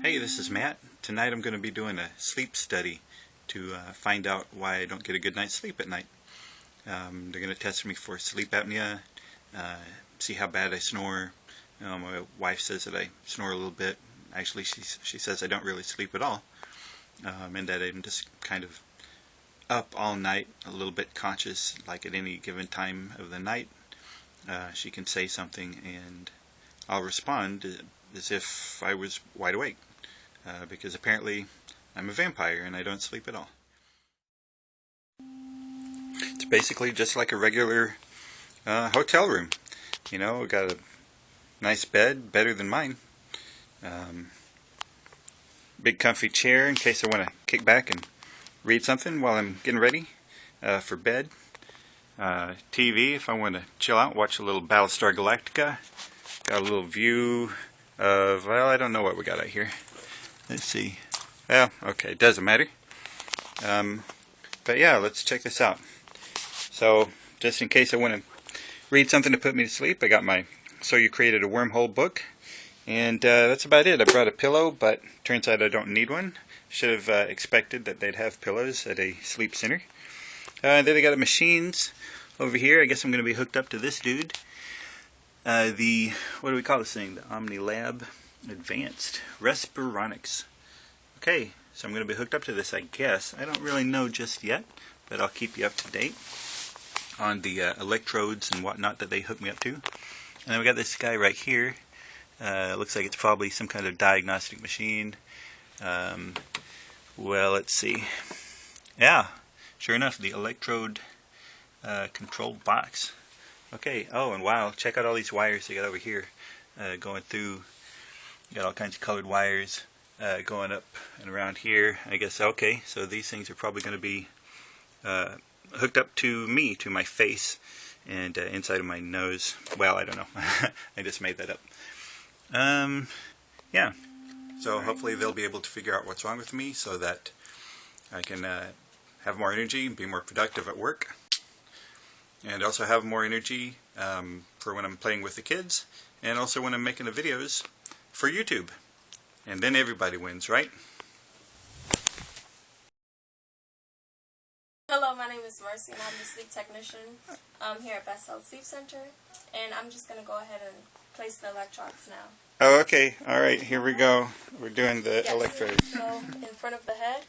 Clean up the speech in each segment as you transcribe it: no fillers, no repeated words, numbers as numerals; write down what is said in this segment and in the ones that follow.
Hey, this is Matt. Tonight I'm going to be doing a sleep study to find out why I don't get a good night's sleep at night. They're going to test me for sleep apnea, see how bad I snore. My wife says that I snore a little bit. Actually, she says I don't really sleep at all, and that I'm just kind of up all night, a little bit conscious, like at any given time of the night. She can say something and I'll respond as if I was wide awake. Because apparently I'm a vampire and I don't sleep at all. It's basically just like a regular hotel room. You know, got a nice bed, better than mine. Big comfy chair in case I want to kick back and read something while I'm getting ready for bed. TV if I want to chill out, watch a little Battlestar Galactica. Got a little view of, well, I don't know what we got out here. Let's see. Well, okay, it doesn't matter. But yeah, let's check this out. So, just in case I want to read something to put me to sleep, I got my So You Created a Wormhole book. And that's about it. I brought a pillow, but turns out I don't need one. Should have expected that they'd have pillows at a sleep center. Then I got the machines over here. I guess I'm going to be hooked up to this dude. What do we call this thing? The OmniLab Advanced Respironics. Okay, so I'm going to be hooked up to this, I guess. I don't really know just yet, but I'll keep you up to date on the electrodes and whatnot that they hook me up to. And then we got this guy right here. Looks like it's probably some kind of diagnostic machine. Well, let's see. Yeah, sure enough, the electrode control box. Okay, oh, and wow, check out all these wires they got over here going through. You got all kinds of colored wires going up and around here. I guess, okay, so these things are probably going to be hooked up to me, to my face, and inside of my nose. Well, I don't know. I just made that up. Yeah, so hopefully they'll be able to figure out what's wrong with me so that I can have more energy and be more productive at work. And also have more energy for when I'm playing with the kids, and also when I'm making the videos for YouTube. And then everybody wins, right? Hello, my name is Mercy, and I'm the sleep technician here at Best Health Sleep Center. And I'm just going to go ahead and place the electrodes now. Oh, okay. All right, here we go. We're doing the electrodes. So, in front of the head,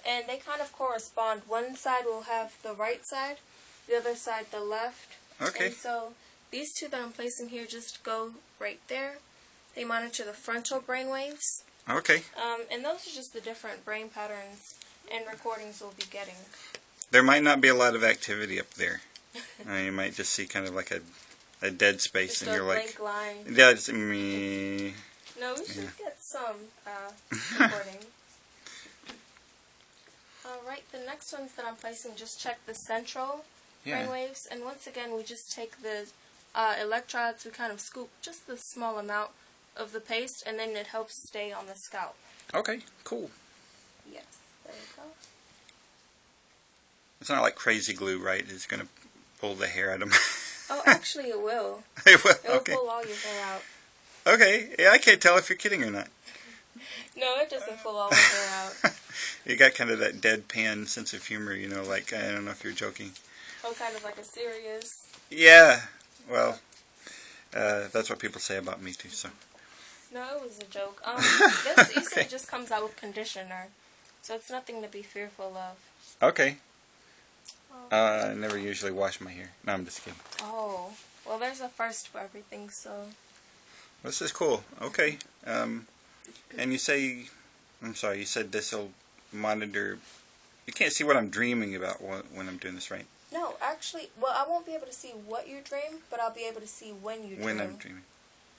and they kind of correspond. One side will have the right side, the other side the left. Okay. And so these two that I'm placing here just go right there. They monitor the frontal brain waves. Okay. And those are just the different brain patterns and recordings we'll be getting. There might not be a lot of activity up there. You might just see kind of like a dead space, just and you're like, line. that's me. No, we should get some recording. Alright, the next ones that I'm placing, just check the central brain waves. And once again, we just take the electrodes, we kind of scoop just the small amount of the paste, and then it helps stay on the scalp. Okay, cool. Yes, there you go. It's not like crazy glue, right? It's going to pull the hair out of me. Oh, actually it will. It will? It will Okay. pull all your hair out. Okay, yeah, I can't tell if you're kidding or not. No, it doesn't pull all the hair out. You got kind of that deadpan sense of humor, you know, like, I don't know if you're joking. Oh, kind of like a serious. Yeah, well, that's what people say about me too, so. No, it was a joke. This usually just comes out with conditioner, so it's nothing to be fearful of. Okay. I never usually wash my hair. No, I'm just kidding. Oh, well, there's a first for everything, so. This is cool. Okay. And you say, I'm sorry, you said this will monitor. You can't see what I'm dreaming about when I'm doing this, right? No, actually, well, I won't be able to see what you dream, but I'll be able to see when you dream. When I'm dreaming.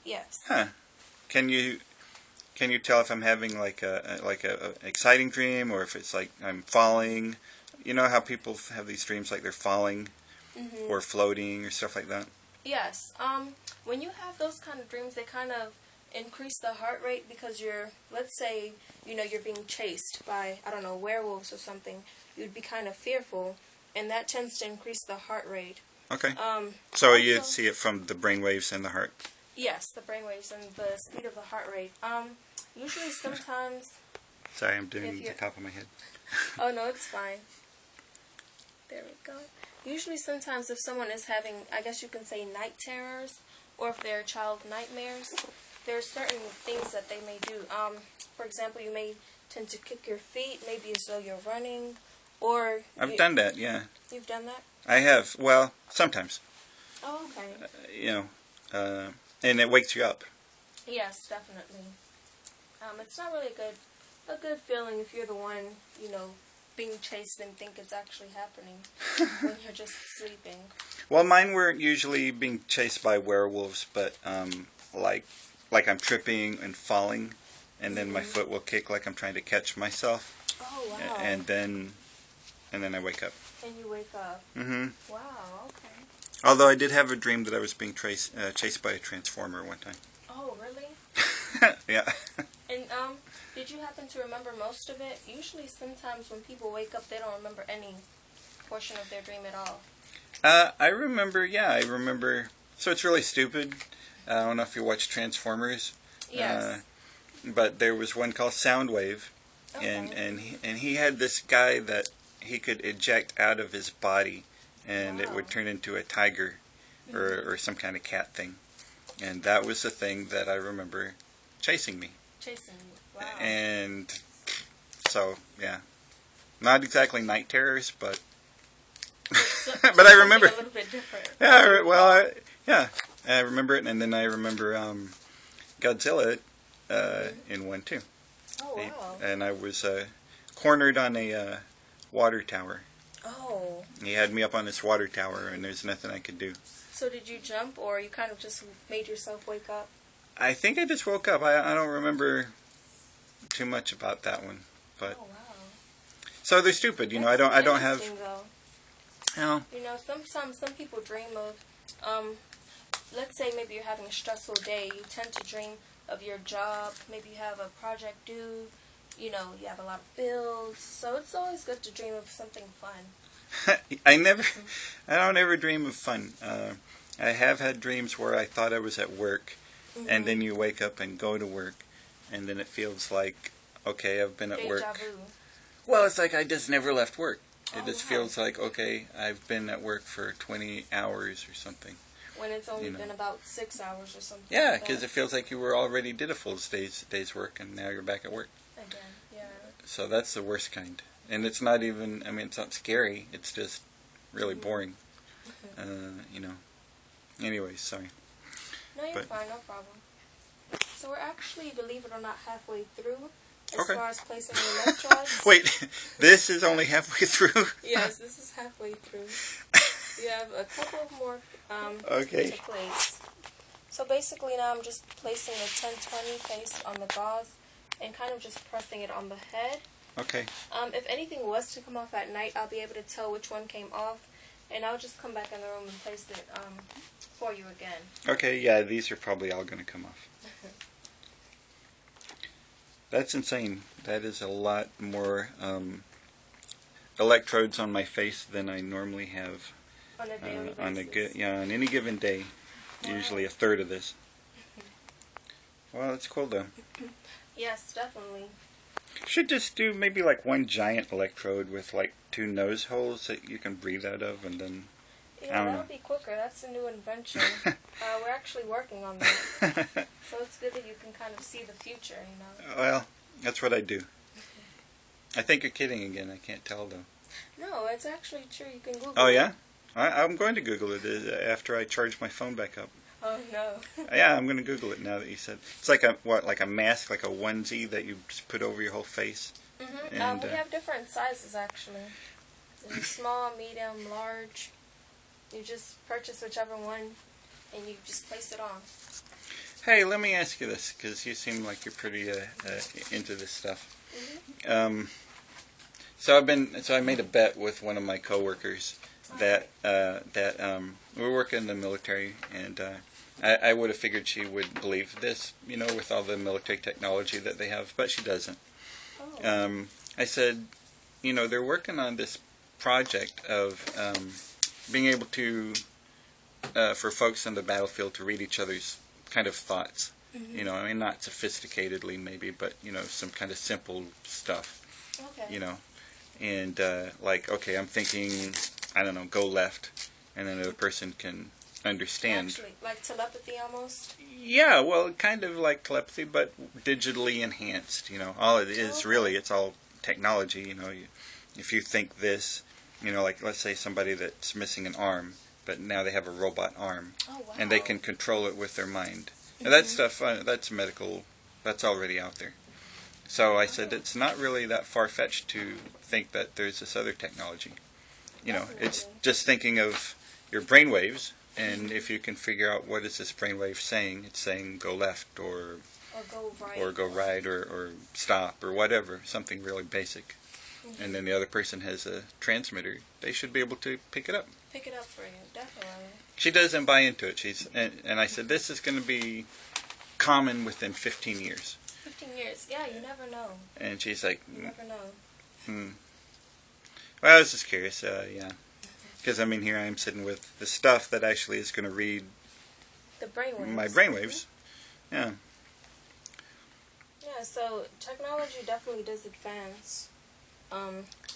Yes. Huh. Can you tell if I'm having like a exciting dream, or if it's like I'm falling? You know how people have these dreams like they're falling or floating or stuff like that? Yes. When you have those kind of dreams, they kind of increase the heart rate because let's say, you're being chased by, I don't know, werewolves or something. You'd be kind of fearful, and that tends to increase the heart rate. Okay. So you'd see it from the brain waves and the heart? Yes, the brain waves and the speed of the heart rate. Usually sometimes... Sorry, I'm doing the top of my head. Oh, no, it's fine. There we go. Usually sometimes if someone is having, I guess you can say, night terrors, or if they're child nightmares, there are certain things that they may do. For example, you may tend to kick your feet, maybe as though you're running, or... I've done that, yeah. You've done that? I have. Well, sometimes. Oh, okay. And it wakes you up. Yes, definitely. It's not really a good feeling if you're the one, being chased and think it's actually happening when you're just sleeping. Well, mine weren't usually being chased by werewolves, but like I'm tripping and falling, and then my foot will kick like I'm trying to catch myself. Oh, wow. And then I wake up. And you wake up. Mm-hmm. Wow, okay. Although I did have a dream that I was being chased by a transformer one time. Oh, really? Yeah. And did you happen to remember most of it? Usually sometimes when people wake up, they don't remember any portion of their dream at all. I remember, so it's really stupid. I don't know if you watch Transformers. Yes. But there was one called Soundwave, okay. and he had this guy that he could eject out of his body, and it would turn into a tiger or some kind of cat thing. And that was the thing that I remember chasing me. Chasing you. Wow. And so, yeah. Not exactly night terrors, but but I remember. A little bit different. Yeah, well, I remember it, and then I remember Godzilla in one too. Oh, wow. And I was cornered on a water tower. Oh. He had me up on this water tower, and there's nothing I could do. So did you jump, or you kind of just made yourself wake up? I think I just woke up. I don't remember too much about that one, but oh, wow. So they're stupid. I don't have. Though. Sometimes some people dream of, let's say maybe you're having a stressful day. You tend to dream of your job. Maybe you have a project due. You have a lot of bills. So it's always good to dream of something fun. I don't ever dream of fun. I have had dreams where I thought I was at work, and then you wake up and go to work, and then it feels like, okay, I've been at work. Deja vu. Well, it's like I just never left work. It Oh, just wow. feels like, okay, I've been at work for 20 hours or something. When it's only been about 6 hours or something. Yeah, because it feels like you already did a full day's work, and now you're back at work. Again, yeah. So that's the worst kind. And it's not even, it's not scary. It's just really boring. Anyways, sorry. No, you're fine, no problem. So we're actually, believe it or not, halfway through as far as placing the electrodes. Wait, this is only halfway through? Yes, this is halfway through. You have a couple more to place. So basically now I'm just placing the 1020 paste on the gauze and kind of just pressing it on the head. Okay. If anything was to come off at night, I'll be able to tell which one came off, and I'll just come back in the room and place it for you again. Okay, yeah, these are probably all going to come off. That's insane. That is a lot more electrodes on my face than I normally have On a daily basis. on any given day. Wow. Usually a third of this. Well, it's cool though. Yes, definitely. Should just do maybe like one giant electrode with like 2 nose holes that you can breathe out of, and then yeah, that would be quicker. That's a new invention. We're actually working on that. So it's good that you can kind of see the future, Well, that's what I do. I think you're kidding again. I can't tell though. No, it's actually true. You can Google it. Oh yeah? I'm going to Google it after I charge my phone back up. Oh no. Yeah, I'm going to Google it now that you said. It's like a mask, like a onesie that you just put over your whole face. Mm-hmm. And we have different sizes actually. There's small, medium, large. You just purchase whichever one, and you just place it on. Hey, let me ask you this, because you seem like you're pretty into this stuff. Mm-hmm. So I made a bet with one of my coworkers that we work in the military, and I would have figured she would believe this, with all the military technology that they have, but she doesn't. Oh. I said, they're working on this project of being able to, for folks on the battlefield, to read each other's kind of thoughts. You know, I mean, not sophisticatedly maybe, but, you know, some kind of simple stuff. Okay. You know, and like, okay, I'm thinking, I don't know, go left, and then the other person can understand. Actually, like telepathy almost? Yeah, well, kind of like telepathy, but digitally enhanced, you know. All it is really, it's all technology, you know. If you think this, you know, like let's say somebody that's missing an arm, but now they have a robot arm, Oh, wow. and they can control it with their mind. Now, that stuff, that's medical, that's already out there. So I said it's not really that far-fetched to think that there's this other technology. You know, it's just thinking of your brain waves, and if you can figure out what is this brainwave saying, it's saying go left or go right or stop or whatever, something really basic. And then the other person has a transmitter. They should be able to pick it up. Pick it up for you, definitely. She doesn't buy into it. And I said this is going to be common within 15 years. 15 years, yeah, you never know. And she's like, You never know. Well, I was just curious, yeah. Because, I mean, here I am sitting with the stuff that actually is going to read the brainwaves. My brainwaves. Yeah. Yeah, so technology definitely does advance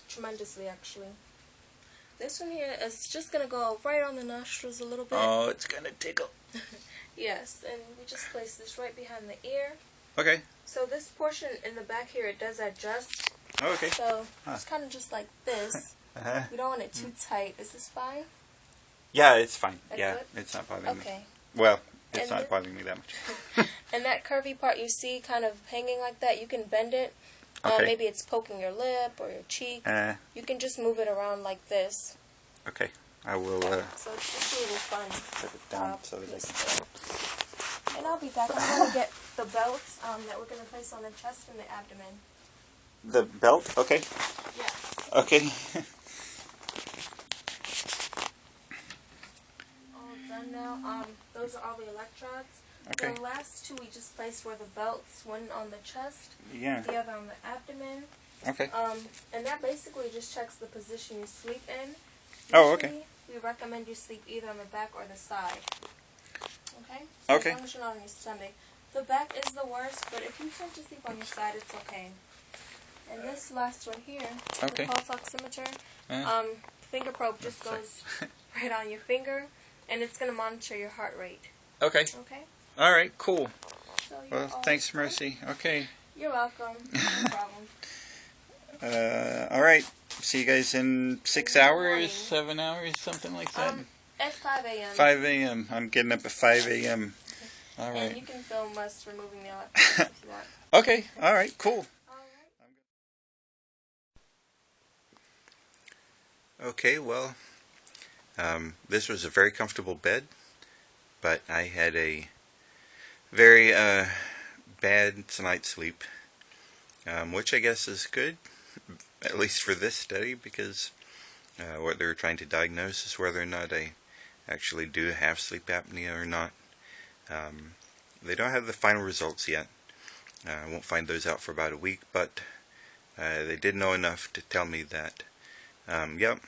tremendously, actually. This one here is just going to go right on the nostrils a little bit. Oh, it's going to tickle. Yes, and we just place this right behind the ear. Okay. So this portion in the back here, it does adjust. Oh, okay. So it's kind of just like this. We don't want it too tight. Is this fine? Yeah, it's fine. That's yeah, good? it's not bothering me. Okay. Well, it's And not bothering me that much. And that curvy part you see kind of hanging like that, you can bend it. Okay. Maybe it's poking your lip or your cheek. You can just move it around like this. Okay. I will So it's just a little fun. put it down so that I can... And I'll be back. I'm going to get the belts that we're going to place on the chest and the abdomen. The belt? Okay. Yeah. Okay. All done now. Those are all the electrodes. Okay. The last two we just placed were the belts, one on the chest, Yeah. the other on the abdomen. Okay. And that basically just checks the position you sleep in. Oh, okay. Usually, we recommend you sleep either on the back or the side. Okay? Okay. As long as you're not on your stomach. The back is the worst, but if you tend to sleep on your side, it's okay. And this last one here, Okay. the pulse oximeter, finger probe just goes right on your finger, and it's going to monitor your heart rate. Okay. Okay? All right, cool. So you're Well, all thanks, set. Mercy. Okay. You're welcome. No problem. All right. See you guys in 6 Good hours, morning. 7 hours, something like that. At 5 a.m. 5 a.m. I'm getting up at 5 a.m. All And right. you can film us removing the electrodes if you want. Okay. All right. Cool. Okay. Well, this was a very comfortable bed, but I had a very bad night's sleep, which I guess is good, at least for this study, because what they were trying to diagnose is whether or not I actually do have sleep apnea or not. They don't have the final results yet. I won't find those out for about a week, but they did know enough to tell me that, yep,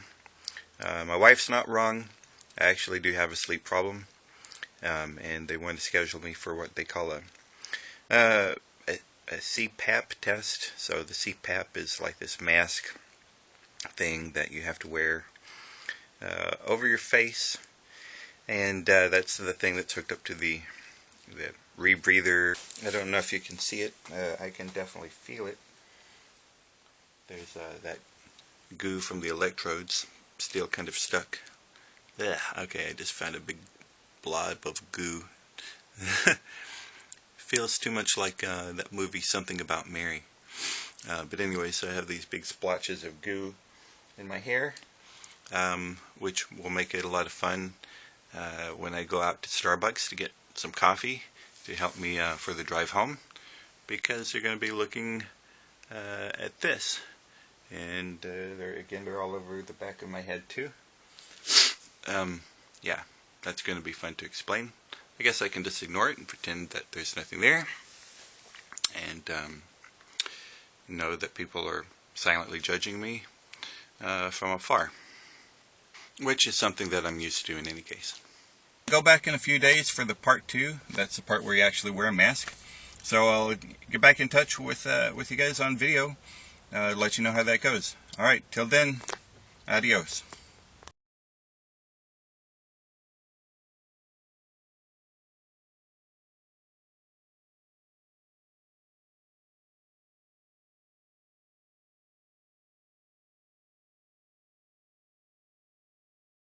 my wife's not wrong. I actually do have a sleep problem, and they want to schedule me for what they call a CPAP test. So the CPAP is like this mask thing that you have to wear over your face, and that's the thing that's hooked up to the rebreather. I don't know if you can see it. I can definitely feel it. There's that goo from the electrodes still kind of stuck. Ugh, okay, I just found a big blob of goo. Feels too much like that movie Something About Mary. But anyway, so I have these big splotches of goo in my hair, which will make it a lot of fun when I go out to Starbucks to get some coffee to help me for the drive home, because they're going to be looking at this, and they're all over the back of my head too. Yeah, that's going to be fun to explain. I guess I can just ignore it and pretend that there's nothing there, and know that people are silently judging me from afar, which is something that I'm used to in any case. Go back in a few days for the part 2. That's the part where you actually wear a mask. So I'll get back in touch with you guys on video, let you know how that goes. Alright, till then, adios.